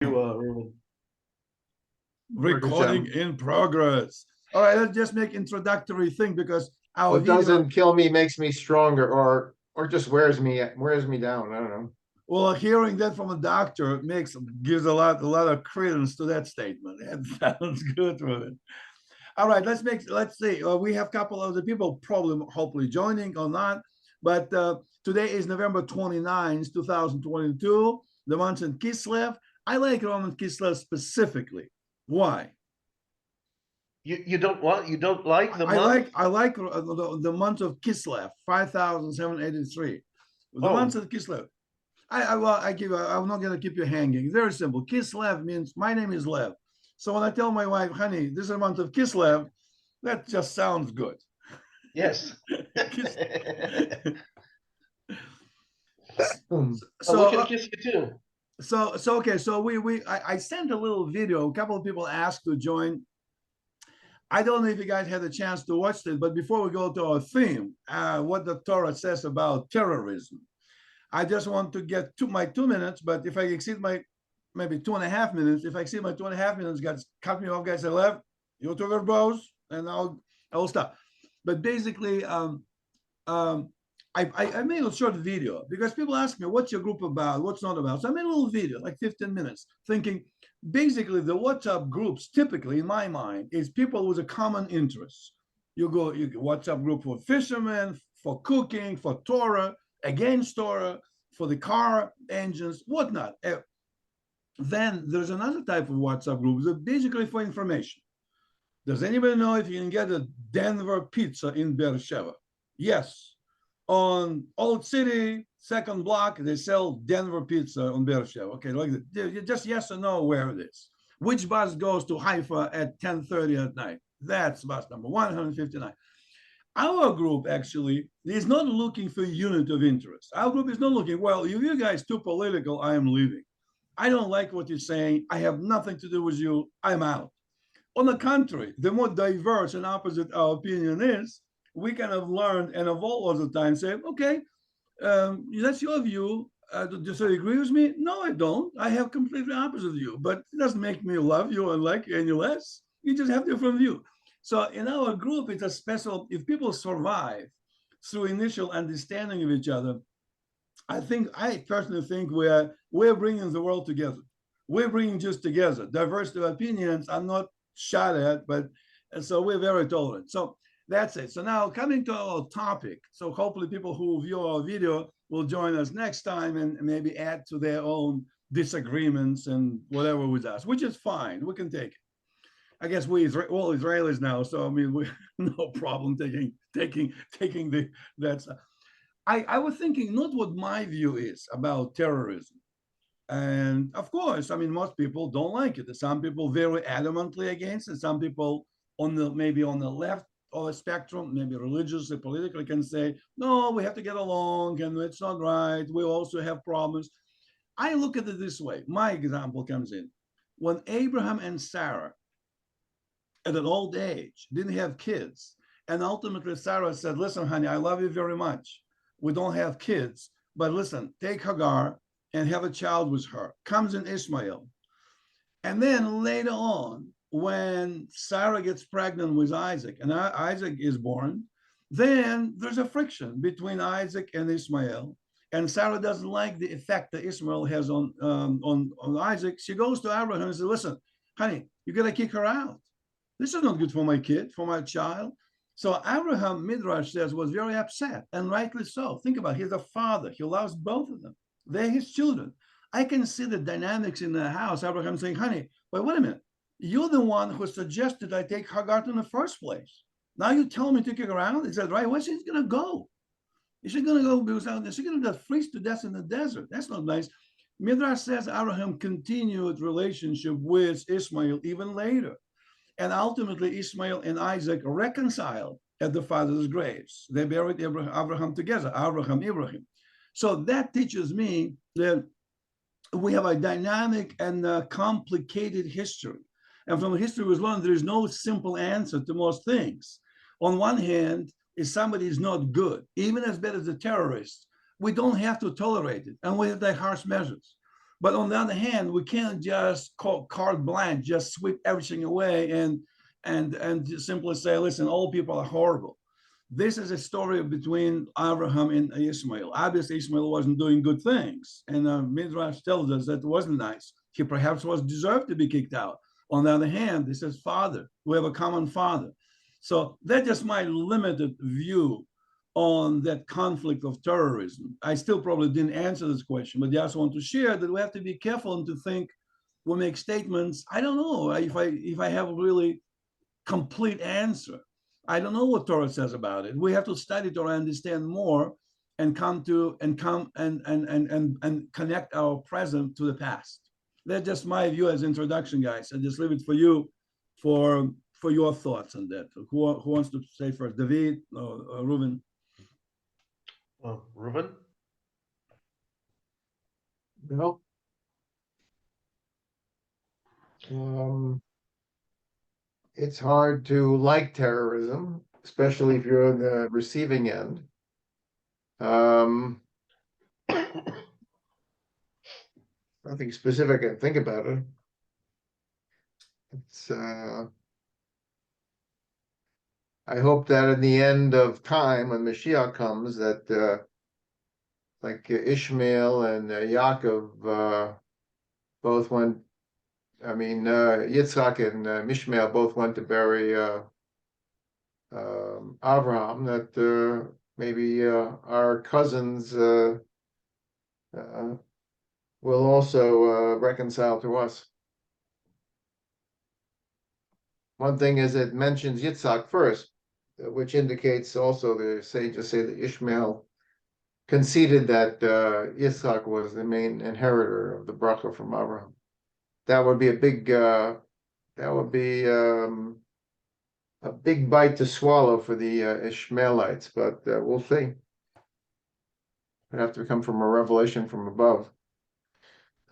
Ruben. Recording in progress. All right, let's just make introductory thing because our What video. doesn't kill me makes me stronger, or just wears me down. I don't know. Well, hearing that from a doctor gives a lot of credence to that statement. That sounds good with it. All right, let's see. We have a couple of the people probably hopefully joining or not, but today is November 29th, 2022, the month in Kislev. I like Roman Kislev specifically. Why? You don't like the month? I like the month of Kislev, 5,783. The month of Kislev. I'm not going to keep you hanging. Very simple. Kislev means my name is Lev. So when I tell my wife, honey, this is a month of Kislev, that just sounds good. Yes. So we're gonna kiss you too. So okay. So I sent a little video. A couple of people asked to join. I don't know if you guys had a chance to watch it, but before we go to our theme, what the Torah says about terrorism, I just want to get to my 2 minutes. But if I exceed my maybe 2.5 minutes, if I exceed my 2.5 minutes, guys, cut me off, guys. I left you to verbose, and I will stop. But basically, I made a short video because people ask me, what's your group about? What's not about? So I made a little video, like 15 minutes, thinking basically the WhatsApp groups, typically in my mind, is people with a common interest. You WhatsApp group for fishermen, for cooking, for Torah, against Torah, for the car engines, whatnot. Then there's another type of WhatsApp group that basically for information. Does anybody know if you can get a Denver pizza in Beersheba? Yes. On Old City, second block, they sell Denver pizza on Beersheba. Okay, like just yes or no where it is. Which bus goes to Haifa at 10:30 at night? That's bus number 159. Our group actually is not looking for unit of interest. Our group is not looking, well, if you guys too political, I am leaving. I don't like what you're saying. I have nothing to do with you. I'm out. On the contrary, the more diverse and opposite our opinion is, we kind of learn and evolve all the time, say, okay, that's your view. So you agree with me? No, I don't. I have completely opposite view, but it doesn't make me love you or like you any less. You just have different view. So in our group, it's a special, if people survive through initial understanding of each other, I personally think we're bringing the world together. We're bringing Jews together. Diversity of opinions, I'm not shot at, but so we're very tolerant. So that's it. So now coming to our topic. So hopefully people who view our video will join us next time and maybe add to their own disagreements and whatever with us, which is fine. We can take it. I guess we all Israelis now, so I mean, we no problem taking that's. I was thinking not what my view is about terrorism. And of course, I mean, most people don't like it. Some people very adamantly against it. Some people maybe on the left of the spectrum, maybe religiously, politically, can say, no, we have to get along and it's not right. We also have problems. I look at it this way. My example comes in. When Abraham and Sarah, at an old age, didn't have kids, and ultimately Sarah said, listen, honey, I love you very much. We don't have kids, but listen, take Hagar and have a child with her. Comes in Ishmael. And then later on, when Sarah gets pregnant with Isaac and Isaac is born, then there's a friction between Isaac and Ishmael. And Sarah doesn't like the effect that Ishmael has on Isaac. She goes to Abraham and says, listen, honey, you got to kick her out. This is not good for my kid, for my child. So Abraham, Midrash says, was very upset, and rightly so. Think about it. He's a father. He loves both of them. They're his children. I can see the dynamics in the house. Abraham saying, honey, but wait a minute. You're the one who suggested I take Hagar in the first place. Now you tell me to kick her out? He said, right, where's she going to go? Is she going to go because she's going to freeze to death in the desert? That's not nice. Midrash says Abraham continued relationship with Ishmael even later. And ultimately, Ishmael and Isaac reconciled at the father's graves. They buried Abraham together, Abraham. So that teaches me that we have a dynamic and complicated history. And from the history we've learned, there is no simple answer to most things. On one hand, if somebody is not good, even as bad as a terrorist, we don't have to tolerate it, and we have to take harsh measures. But on the other hand, we can't just call carte blanche, just sweep everything away and simply say, listen, all people are horrible. This is a story between Abraham and Ishmael. Obviously, Ishmael wasn't doing good things. And Midrash tells us that it wasn't nice. He perhaps was deserved to be kicked out. On the other hand, this is father. We have a common father. So that's just my limited view on that conflict of terrorism. I still probably didn't answer this question, but I just want to share that we have to be careful and to think we make statements. I don't know if I have a really complete answer. I don't know what Torah says about it. We have to study Torah, understand more, and come and connect our present to the past. That's just my view as introduction, guys. I just leave it for you for your thoughts on that. Who wants to say first? David or Reuven? Reuven? No. It's hard to like terrorism, especially if you're on the receiving end. Nothing specific I can think about it. It's I hope that in the end of time, when Mashiach comes, that like Ishmael and Yaakov both went. I mean, Yitzhak and Ishmael both went to bury Abraham. That maybe our cousins will also reconcile to us. One thing is it mentions Yitzhak first, which indicates also the sages say that Ishmael conceded that Yitzhak was the main inheritor of the bracha from Abraham. That would be a big bite to swallow for the Ishmaelites, but we'll see. It'd have to come from a revelation from above.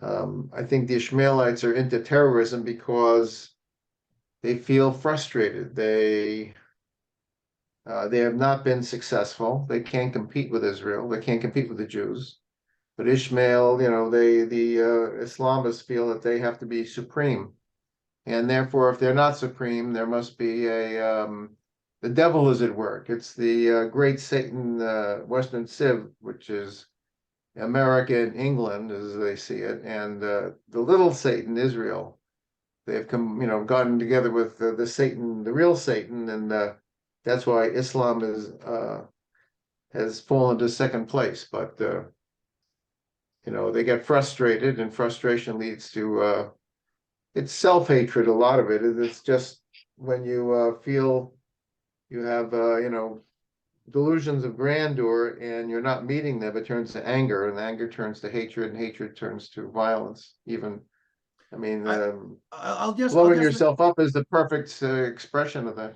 I think the Ishmaelites are into terrorism because they feel frustrated. They have not been successful. They can't compete with Israel. They can't compete with the Jews. But Ishmael, the Islamists feel that they have to be supreme. And therefore, if they're not supreme, there must be the devil is at work. It's the great Satan, Western Civ, which is America and England, as they see it, and the little Satan, Israel. They've gotten together with the Satan, the real Satan, and that's why Islam has fallen to second place. But they get frustrated, and frustration leads to it's self-hatred. A lot of it. It's just when you feel you have delusions of grandeur and you're not meeting them, it turns to anger, and anger turns to hatred, and hatred turns to violence. Even, blowing yourself up is the perfect expression of that.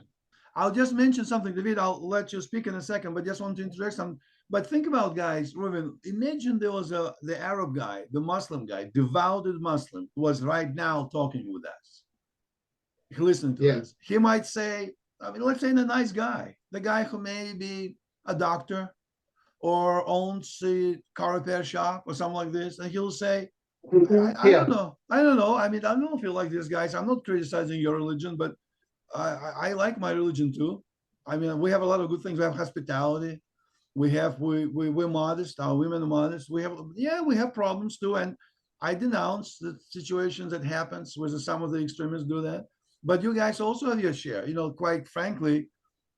I'll just mention something, David. I'll let you speak in a second, but just want to introduce some. But think about, guys, Reuven, imagine there was the Arab guy, the Muslim guy, devoted Muslim, who was right now talking with us. He listened to us. He might say, let's say the nice guy, the guy who may be a doctor or owns a car repair shop or something like this, and he'll say, I don't know. I don't know if you like these guys. I'm not criticizing your religion, but I like my religion too. We have a lot of good things. We have hospitality. We're modest. Our women are modest. We have problems too. And I denounce the situations that happens where some of the extremists do that. But you guys also have your share. Quite frankly,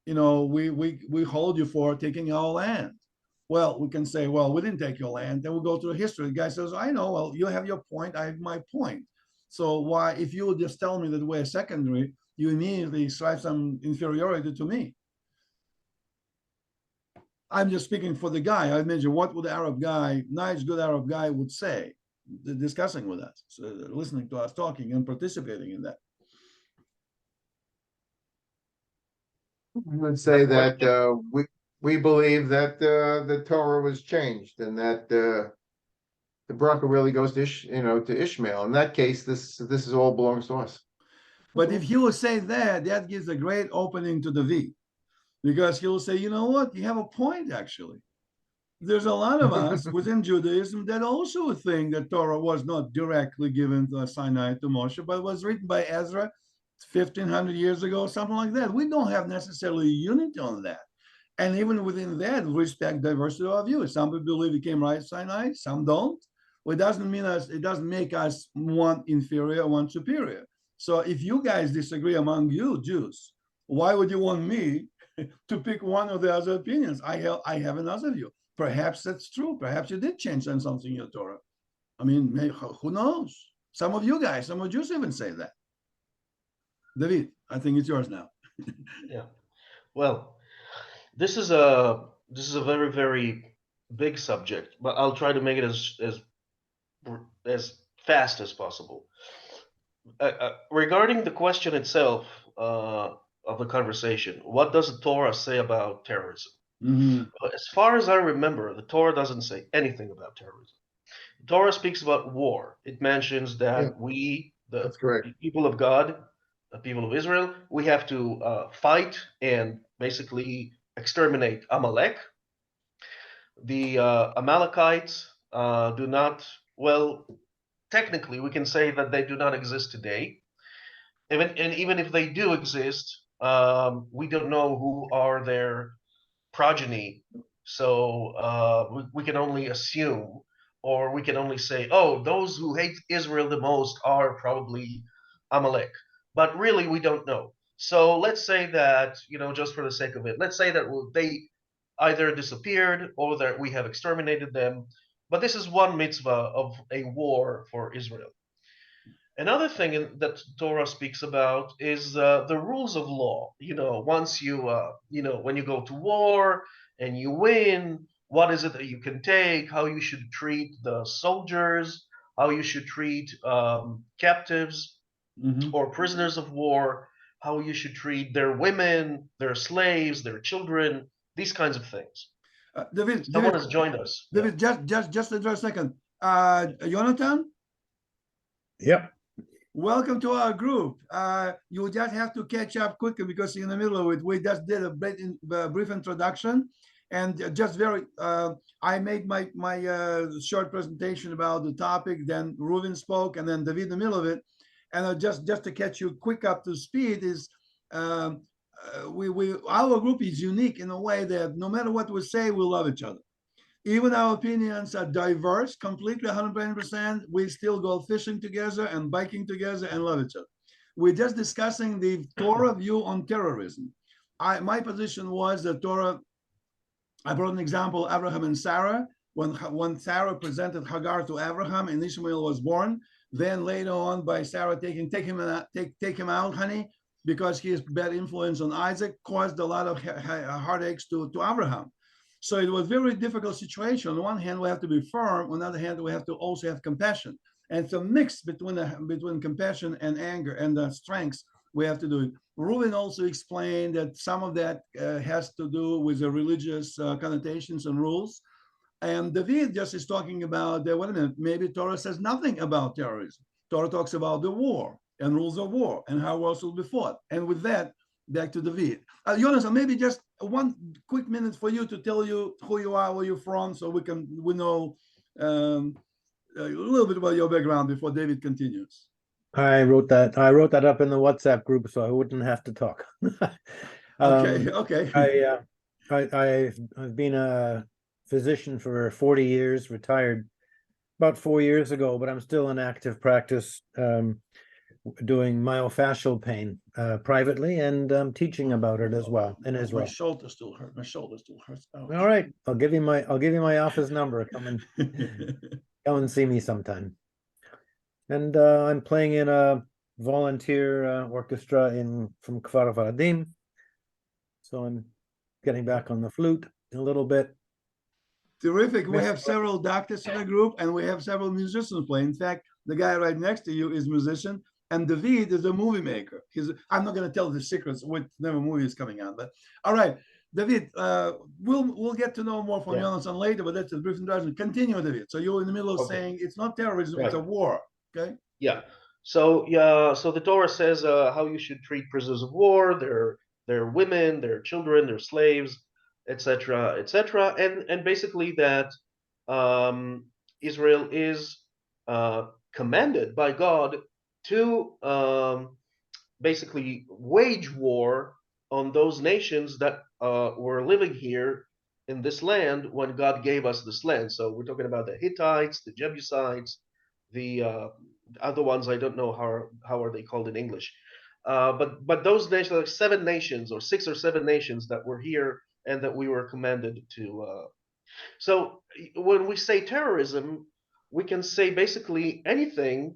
we hold you for taking our land. Well, we can say, well, we didn't take your land. Then we'll go through history. The guy says, I know, well, you have your point. I have my point. So why, if you just tell me that we're secondary, you immediately ascribe some inferiority to me. I'm just speaking for the guy. I mentioned what would the Arab guy, nice, good Arab guy would say, discussing with us, so listening to us talking and participating in that. I would say that we believe that the Torah was changed, and that the bracha really goes to Ishmael. In that case, this is all belongs to us. But if he will say that gives a great opening to the V, because he will say, you know what, you have a point actually. there's a lot of us within Judaism that also think that Torah was not directly given to Sinai to Moshe, but was written by Ezra 1,500 years ago, something like that. We don't have necessarily unity on that. And even within that, we respect diversity of views. Some people believe it came right at Sinai, some don't. Well, it doesn't make us one inferior, one superior. So if you guys disagree among you Jews, why would you want me to pick one or the other opinions? I have another view. Perhaps that's true. Perhaps you did change something in your Torah. I mean, maybe, who knows? Some of you guys, some of Jews even say that. David, I think it's yours now. Yeah. Well, this is a very, very big subject, but I'll try to make it as fast as possible. Regarding the question itself of the conversation, what does the Torah say about terrorism? Mm-hmm. As far as I remember, the Torah doesn't say anything about terrorism. The Torah speaks about war. It mentions that we, That's correct. people of God, the people of Israel, we have to fight and basically exterminate Amalek. The Amalekites do not, well, technically we can say that they do not exist today. Even if they do exist, we don't know who are their progeny. So we can only assume, or we can only say, oh, those who hate Israel the most are probably Amalek. But really, we don't know. So let's say that, just for the sake of it, let's say that they either disappeared or that we have exterminated them. But this is one mitzvah of a war for Israel. Another thing that Torah speaks about is the rules of law. Once when you go to war and you win, what is it that you can take, how you should treat the soldiers, how you should treat captives or prisoners of war, how you should treat their women, their slaves, their children, these kinds of things. Someone has joined us. David, just address a second. Jonathan? Yep. Welcome to our group. You just have to catch up quickly because in the middle of it, we just did a brief introduction, and I made my short presentation about the topic. Then Reuven spoke, and then David in the middle of it. And just to catch you quick up to speed is, our group is unique in a way that no matter what we say, we love each other. Even our opinions are diverse, completely 100%. We still go fishing together and biking together and love each other. We're just discussing the Torah view on terrorism. My position was that Torah, I brought an example, Abraham and Sarah. When Sarah presented Hagar to Abraham and Ishmael was born, then later on by Sarah take him out, honey, because he is bad influence on Isaac, caused a lot of heartaches to Abraham. So it was a very difficult situation. On one hand, we have to be firm. On the other hand, we have to also have compassion. And it's a mix between compassion and anger and the strengths we have to do it. Reuven also explained that some of that has to do with the religious connotations and rules. And David just is talking about, wait a minute, maybe Torah says nothing about terrorism. Torah talks about the war and rules of war and how wars will be fought. And with that, back to David. Jonas, maybe just one quick minute for you to tell you who you are, where you're from, so we know a little bit about your background before David continues. I wrote that up in the WhatsApp group so I wouldn't have to talk. Okay. I've been a physician for 40 years, retired about 4 years ago, but I'm still in active practice, doing myofascial pain privately, and teaching about it as well in Israel. My shoulder still hurts. All right, I'll give you my office number. Come and see me sometime. And I'm playing in a volunteer orchestra from Kfar Varadim, so I'm getting back on the flute a little bit. Terrific. We have several doctors in the group, and we have several musicians playing. In fact, the guy right next to you is a musician, and David is a movie maker. I'm not going to tell the secrets what never movie is coming out, but all right, David, we'll get to know more from Jonathan later, but that's a brief introduction. Continue, David. So you're in the middle of saying it's not terrorism, it's a war. Okay. Yeah. So the Torah says how you should treat prisoners of war, their women, their children, their slaves, etc., etc., and basically that Israel is commanded by God to basically wage war on those nations that were living here in this land when God gave us this land. So we're talking about the Hittites, the Jebusites, the other ones I don't know how are they called in English. But those nations, like 7 nations or 6 or 7 nations that were here and that we were commanded to. So when we say terrorism, we can say basically anything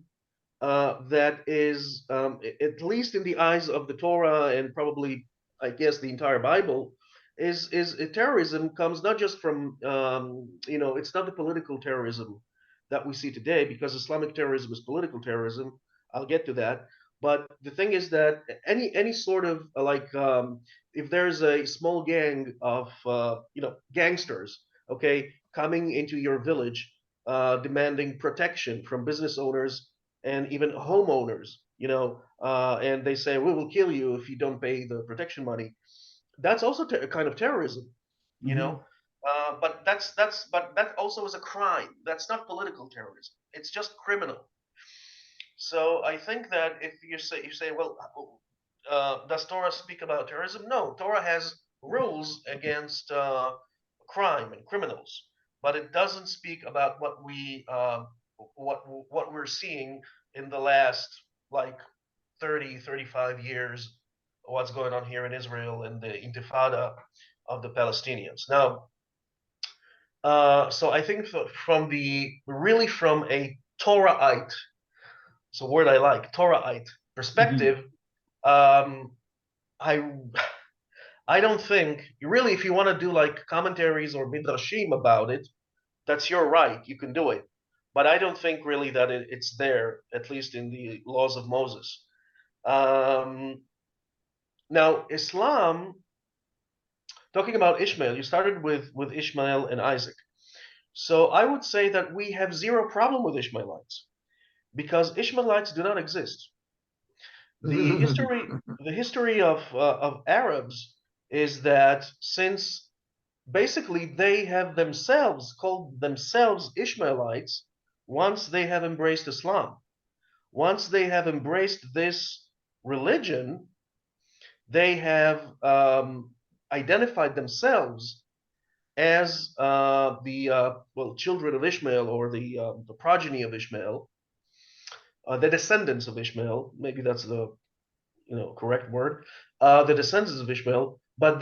that is, at least in the eyes of the Torah and probably, I guess, the entire Bible, is terrorism comes not just from, it's not the political terrorism that we see today, because Islamic terrorism is political terrorism. I'll get to that. But the thing is that any sort of if there's a small gang of gangsters, okay, coming into your village, demanding protection from business owners and even homeowners, and they say, we will kill you if you don't pay the protection money. That's also a kind of terrorism, you know. But that also is a crime. That's not political terrorism. It's just criminal. So I think that if you say, well, does Torah speak about terrorism? No, Torah has rules against crime and criminals, but it doesn't speak about what we're seeing in the last like 30, 35 years, what's going on here in Israel and the Intifada of the Palestinians. Now, so I think from a Torahite, it's a word I like, Torahite perspective, I I don't think really, if you want to do like commentaries or midrashim about it, that's your right. You can do it, but I don't think really that it's there, at least in the laws of Moses. Now, Islam, talking about Ishmael, you started with Ishmael and Isaac. So I would say that we have zero problem with Ishmaelites because Ishmaelites do not exist. The history of Arabs is that since basically they have themselves called themselves Ishmaelites once they have embraced Islam. Once they have embraced this religion, they have identified themselves as the children of Ishmael, or the progeny of Ishmael, the descendants of Ishmael. Maybe that's the correct word. The descendants of Ishmael. But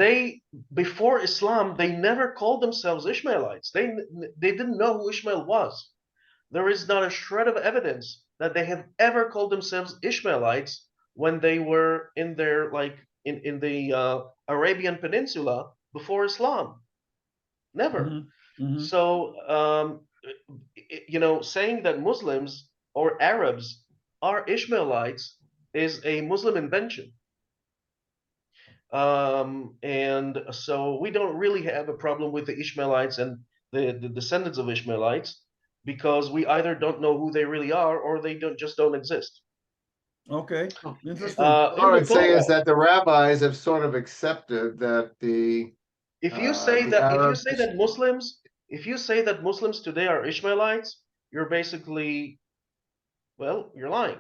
before Islam, they never called themselves Ishmaelites. They didn't know who Ishmael was. There is not a shred of evidence that they have ever called themselves Ishmaelites when they were in their in the Arabian Peninsula before Islam. Never. So saying that Muslims or Arabs are Ishmaelites is a Muslim invention. And so we don't really have a problem with the Ishmaelites and the descendants of Ishmaelites, because we either don't know who they really are or they just don't exist. Okay, interesting. All I would say is that the rabbis have sort of accepted that if you say that Muslims today are Ishmaelites, you're basically, you're lying.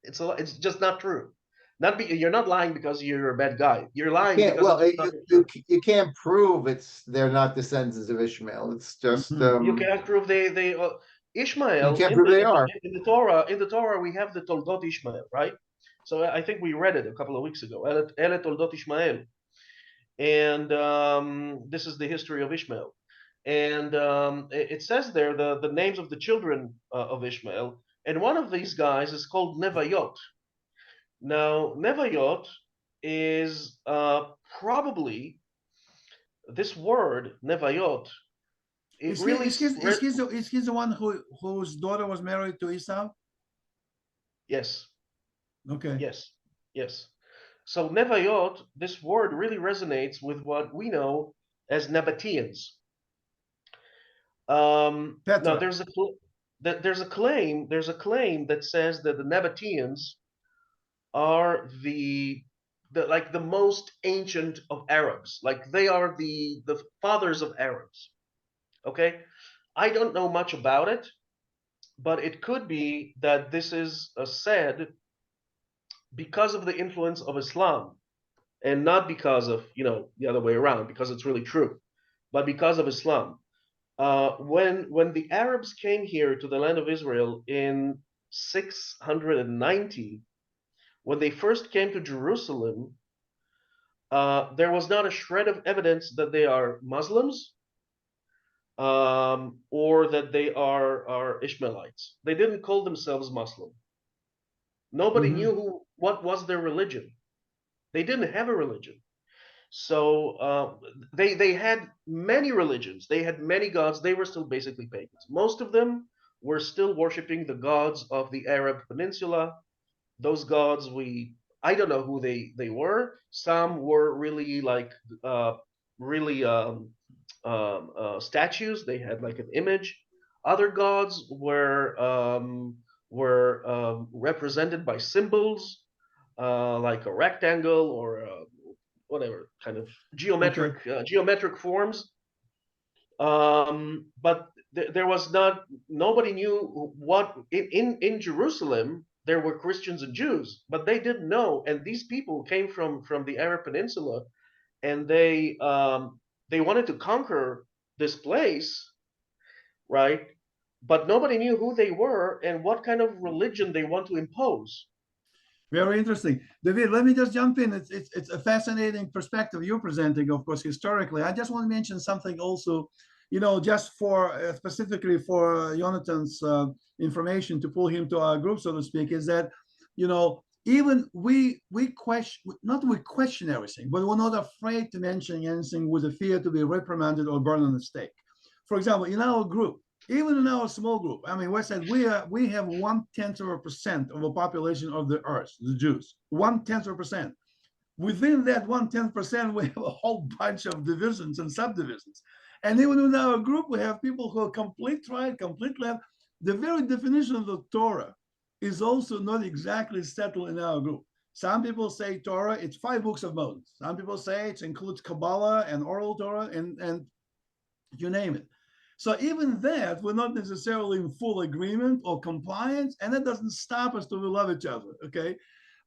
It's just not true. You're not lying because you're a bad guy. You're lying because you can't prove they're not descendants of Ishmael. It's just you can't prove they Ishmael. You can't prove they are. In the Torah we have the Toldot Ishmael, right? So I think we read it a couple of weeks ago. Ele Toldot Ishmael, and this is the history of Ishmael. And it says there the names of the children of Ishmael, and one of these guys is called Nevayot. Now, Nevayot is probably this word Nevayot. Is he the one whose daughter was married to Esau? Yes. Okay. Yes. So Nevayot, this word really resonates with what we know as Nabateans. Now there's a claim that says that the Nabateans are the the most ancient of Arabs. Like they are the fathers of Arabs. Okay, I don't know much about it, but it could be that this is said because of the influence of Islam, and not because of the other way around, because it's really true, but because of Islam. When the Arabs came here to the land of Israel in 690, when they first came to Jerusalem, there was not a shred of evidence that they are Muslims, or that they are Ishmaelites. They didn't call themselves Muslim. Nobody knew what was their religion. They didn't have a religion. So they had many religions. They had many gods. They were still basically pagans. Most of them were still worshiping the gods of the Arab Peninsula. Those gods, I don't know who they were. Some were really like really statues. They had like an image. Other gods were represented by symbols, like a rectangle or whatever kind of geometric forms. But there was nobody knew what in Jerusalem. There were Christians and Jews, but they didn't know. And these people came from the Arab Peninsula, and they wanted to conquer this place, right? But nobody knew who they were and what kind of religion they want to impose. Very interesting. David, let me just jump in. It's a fascinating perspective you're presenting, of course, historically. I just want to mention something also, just for specifically for Jonathan's information to pull him to our group, so to speak, is that, even we question everything, but we're not afraid to mention anything with a fear to be reprimanded or burned on the stake. For example, in our group, even in our small group, I mean, we said we have 0.1% of the population of the earth, the Jews, 0.1%. Within that 0.1%, we have a whole bunch of divisions and subdivisions. And even in our group, we have people who are complete right, complete left. The very definition of the Torah is also not exactly settled in our group. Some people say Torah, it's 5 books of Moses. Some people say it includes Kabbalah and oral Torah and you name it. So even that, we're not necessarily in full agreement or compliance, and that doesn't stop us to love each other, okay?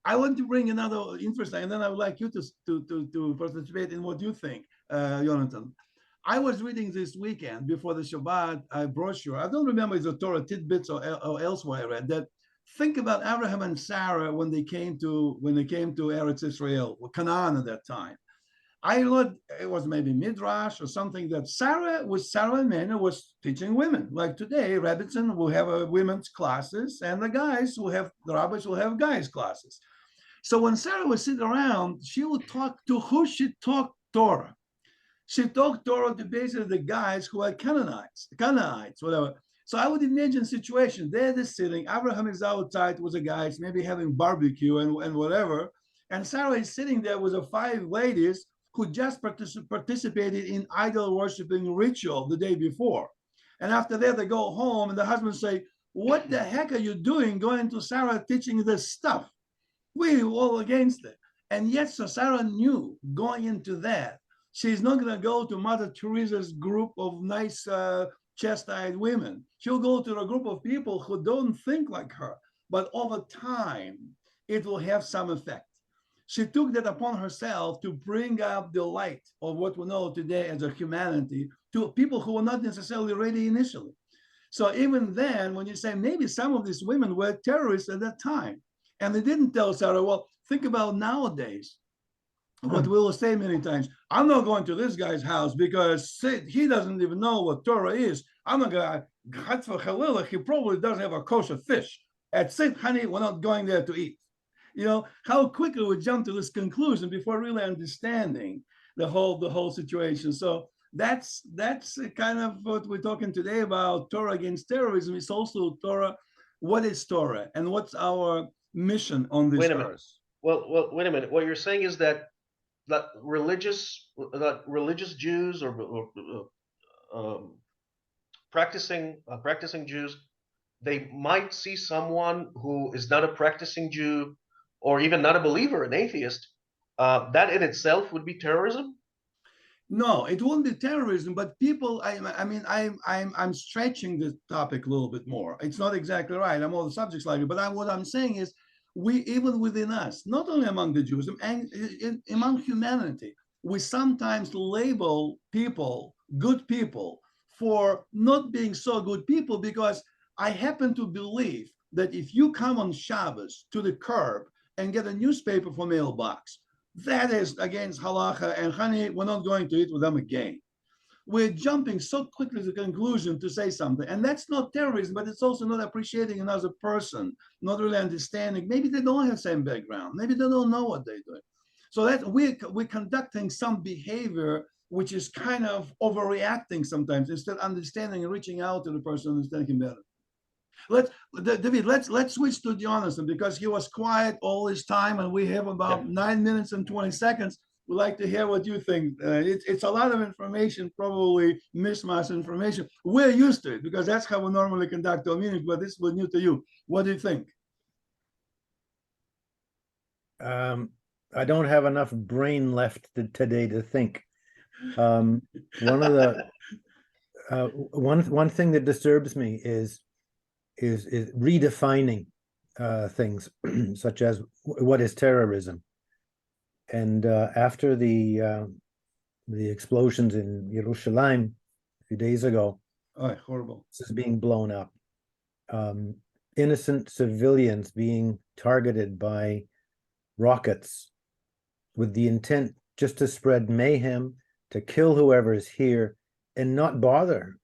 I want to bring another interesting, and then I would like you to participate in what you think, Jonathan. I was reading this weekend before the Shabbat brochure. I don't remember if it's a Torah tidbits or elsewhere I read that. Think about Abraham and Sarah when they came to Eretz Israel, or Canaan at that time. I learned it was maybe Midrash or something that Sarah and Mena was teaching women. Like today, Rebbitzin will have a women's classes, and the rabbis will have guys' classes. So when Sarah would sit around, she would talk to who she talked Torah. She talked Torah to basically the guys who are Canaanites, whatever. So I would imagine a situation, they're just sitting, Abraham is outside with the guys, maybe having barbecue and whatever. And Sarah is sitting there with the 5 ladies who just participated in idol worshiping ritual the day before. And after that, they go home and the husband say, what the heck are you doing going to Sarah teaching this stuff? We were all against it. And yet, so Sarah knew going into that, she's not going to go to Mother Teresa's group of nice chest-eyed women. She'll go to a group of people who don't think like her. But over time, it will have some effect. She took that upon herself to bring up the light of what we know today as a humanity to people who were not necessarily ready initially. So even then, when you say maybe some of these women were terrorists at that time, and they didn't tell Sarah, well, think about nowadays, what we will say many times, I'm not going to this guy's house because he doesn't even know what Torah is. I'm not going to, he probably doesn't have a kosher fish. That's it, honey, we're not going there to eat. How quickly we jump to this conclusion before really understanding the whole situation. So that's kind of what we're talking today about Torah against terrorism. It's also Torah. What is Torah and what's our mission on this earth? Well, wait a minute. What you're saying is that religious Jews or practicing Jews, they might see someone who is not a practicing Jew or even not a believer, an atheist, that in itself would be terrorism? No, it won't be terrorism, but people. I'm stretching the topic a little bit more. It's not exactly right. I'm all the subjects like it, but what I'm saying is, we even within us, not only among the Jews, and among humanity, we sometimes label people good people for not being so good people, because I happen to believe that if you come on Shabbos to the curb and get a newspaper for mailbox, that is against halacha, and honey, we're not going to eat with them again. We're jumping so quickly to the conclusion to say something, and that's not terrorism, but it's also not appreciating another person, not really understanding. Maybe they don't have same background, maybe they don't know what they're doing. So that we're conducting some behavior which is kind of overreacting sometimes, instead of understanding and reaching out to the person, understanding him better. David, let's switch to Jonathan, because he was quiet all this time, and we have about 9 minutes and 20 seconds. We'd like to hear what you think. It's a lot of information, probably mishmash information. We're used to it because that's how we normally conduct our meetings, but this was new to you. What do you think? I don't have enough brain left today to think. One of the one thing that disturbs me is redefining things such as what is terrorism. And after the explosions in Yerushalayim a few days ago, horrible. This is being blown up. Innocent civilians being targeted by rockets with the intent just to spread mayhem, to kill whoever is here, and not bother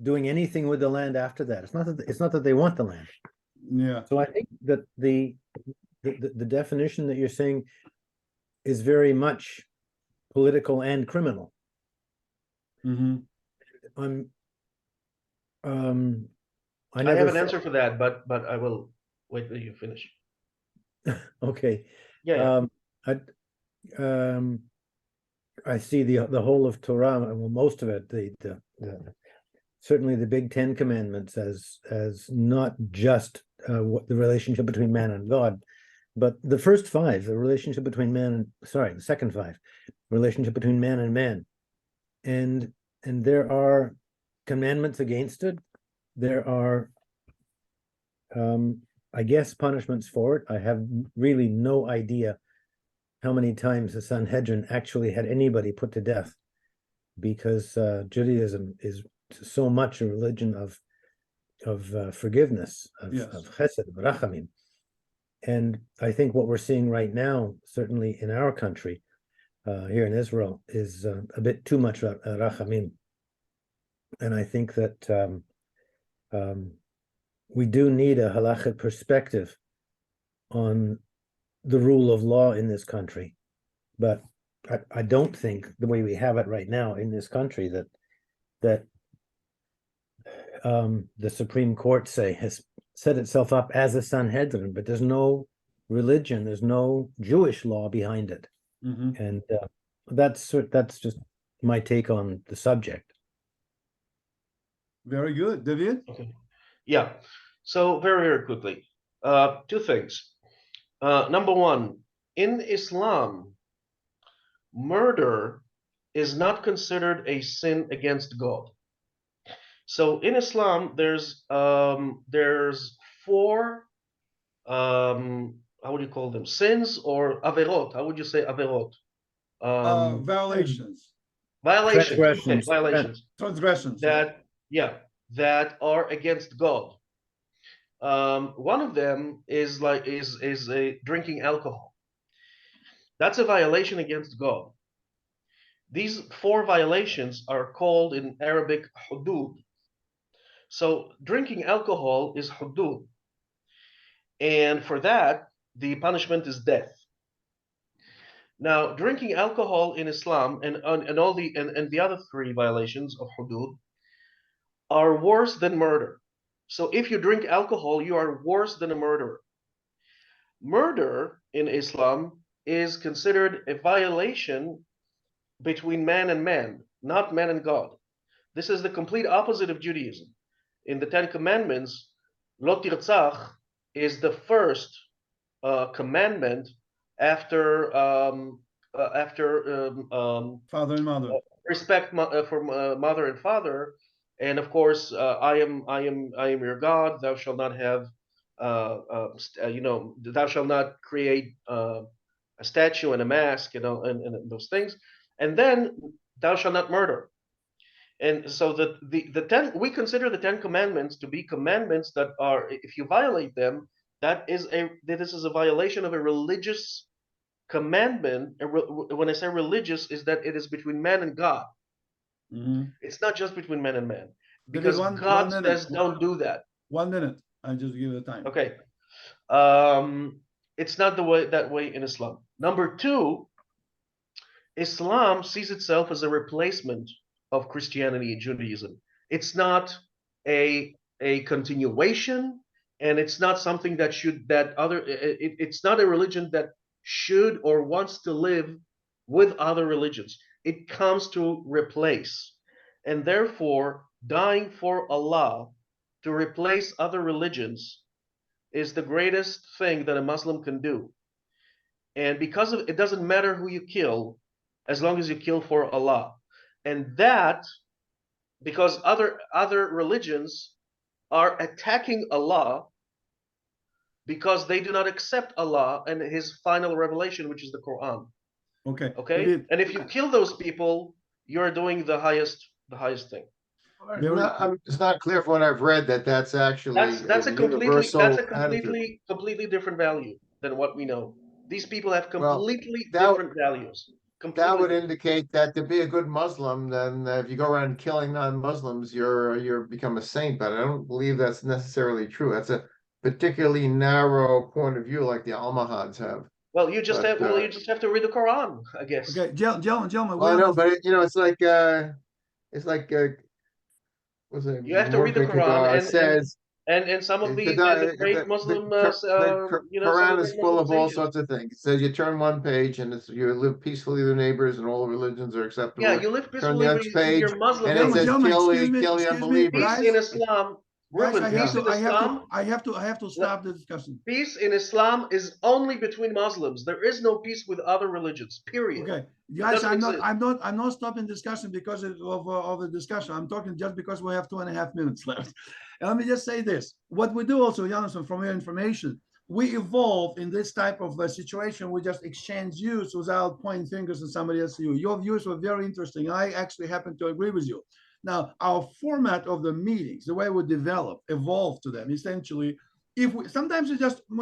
doing anything with the land after that. It's not that they want the land. Yeah. So I think that the definition that you're saying is very much political and criminal. Mm-hmm. I have an answer for that, but I will wait till you finish. Okay. Yeah. I see the whole of Torah, well, most of it, certainly the big 10 commandments as not just what the relationship between man and God, but the first 5, the relationship between the second 5, relationship between man and man, and there are commandments against it. There are, I guess, punishments for it. I have really no idea how many times the Sanhedrin actually had anybody put to death, because Judaism is so much a religion of forgiveness, of chesed, rachamim. And I think what we're seeing right now, certainly in our country, here in Israel, is a bit too much rachamim. And I think that we do need a halachic perspective on the rule of law in this country. But I don't think the way we have it right now in this country that the Supreme Court has set itself up as a Sanhedrin, but there's no religion, there's no Jewish law behind it. Mm-hmm. And that's just my take on the subject. Very good. David? Okay. Yeah. So very quickly, 2 things. Number 1, in Islam, murder is not considered a sin against God. So in Islam, there's 4 how would you call them, sins or averot? How would you say averot? Violations. Okay, violations. Transgressions. That are against God. One of them is a drinking alcohol. That's a violation against God. These 4 violations are called in Arabic hudud. So drinking alcohol is hudud, and for that the punishment is death. Now, drinking alcohol in Islam and all the other 3 violations of hudud are worse than murder. So if you drink alcohol, you are worse than a murderer. Murder in Islam is considered a violation between man and man, not man and God. This is the complete opposite of Judaism. In the 10 commandments, lo tirtzach is the first commandment after Father and mother. respect for mother and father, and of course, I am your God. Thou shalt not have, thou shalt not create a statue and a mask, and those things, and then thou shalt not murder. And so we consider the Ten Commandments to be commandments that are, if you violate them, this is a violation of a religious commandment. When I say religious, is that it is between man and God. Mhm. It's not just between man and man, David, because one God minute. says don't do that. 1 minute. I just give you the time. Okay. It's not that way in Islam. Number two, Islam sees itself as a replacement of Christianity and Judaism. It's not a continuation, and it's not something it's not a religion that should or wants to live with other religions. It comes to replace, and therefore dying for Allah to replace other religions is the greatest thing that a Muslim can do. And because of it, doesn't matter who you kill, as long as you kill for Allah. And that, because other religions are attacking Allah because they do not accept Allah and His final revelation, which is the Quran. Okay. Okay, David, and if you kill those people, you're doing the highest thing. It's not clear from what I've read that that's actually That's a universal attitude. completely different value than what we know. These people have Well, completely that- different values. That Completely would different. indicate that to be a good Muslim, then if you go around killing non-Muslims, you're become a saint. But I don't believe that's necessarily true. That's a particularly narrow point of view, like the Almohads have. Well, you just But, have to read the Quran, I guess. okay, gentlemen. Well, I know, but it's like what's it? You have to read the Quran, says and some of the great Muslim, Quran is full of all sorts of things. It says you turn one page and you live peacefully with your neighbors and all religions are acceptable. Yeah, you live Turn peacefully the with next page your Muslim. and it says Gentlemen, kill excuse me, the excuse me, unbelievers. guys. Peace in Islam, Guys, Ruben, I have to stop the discussion. Peace in Islam is only between Muslims. There is no peace with other religions. Period. Okay, guys, doesn't exist. I'm not stopping discussion because of the discussion. I'm talking just because we have 2.5 minutes left. And let me just say this: what we do also, Jonathan, from your information, we evolve in this type of situation. We just exchange views without pointing fingers at somebody else's view. Your views were very interesting. I actually happen to agree with you. Now, our format of the meetings, the way we evolve to them, essentially, sometimes we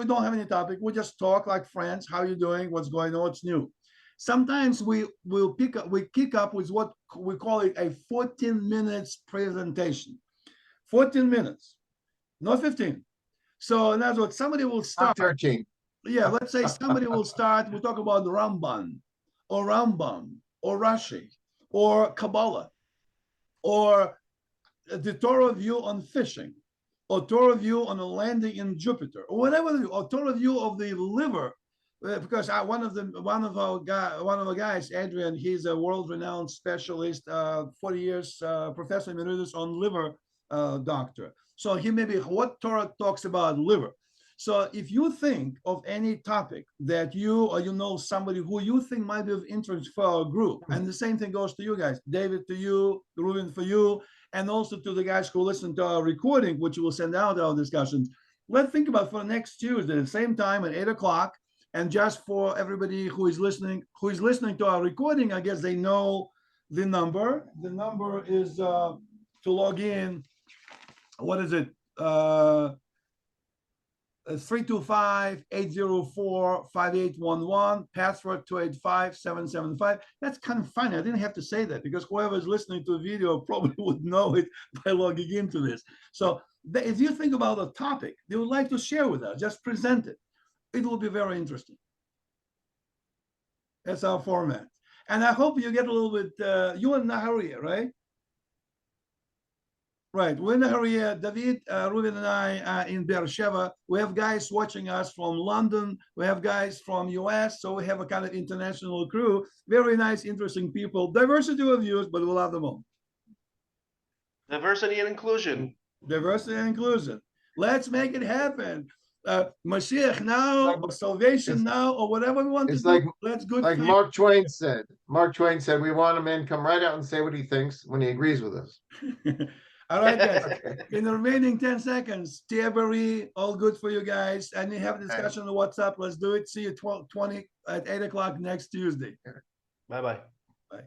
don't have any topic, we just talk like friends, how you doing, what's going on, what's new. Sometimes we kick up with what we call it a 14 minutes presentation. 14 minutes, not 15. So in other words, somebody will start. 13. Yeah, let's say somebody will start, we'll talk about Rambam or Rashi or Kabbalah, or the Torah view on fishing, or Torah view on a landing in Jupiter, or whatever, or Torah view of the liver, because one of our guys, Adrian, he's a world-renowned specialist, 40 years professor emeritus on liver doctor. So he may be what Torah talks about liver. So if you think of any topic that you or somebody who you think might be of interest for our group, and the same thing goes to you guys, David to you, Ruben for you, and also to the guys who listen to our recording, which we'll send out our discussions. Let's think about for next Tuesday, at the same time at 8 o'clock. And just for everybody who is listening to our recording, I guess they know the number. The number is to log in. What is it? 325-804-5811, password 285775. That's kind of funny. I didn't have to say that because whoever is listening to the video probably would know it by logging into this. So if you think about a topic they would like to share with us, just present it. It will be very interesting. That's our format. And I hope you get a little bit, you and Naharia, right? Right, we're in Haria, David, Ruben and I in Beersheba. We have guys watching us from London. We have guys from US, so we have a kind of international crew. Very nice, interesting people. Diversity of views, but we love them all. Diversity and inclusion. Diversity and inclusion. Let's make it happen. Mashiach now, or salvation it's- now, or whatever we want to it's do. like- That's good Like for you. Mark Twain said, we want a man come right out and say what he thinks when he agrees with us. All right, guys. Okay. In the remaining 10 seconds, Thierry, all good for you guys. And you have a discussion on WhatsApp. Let's do it. See you 20 at 8 o'clock next Tuesday. Bye bye. Bye.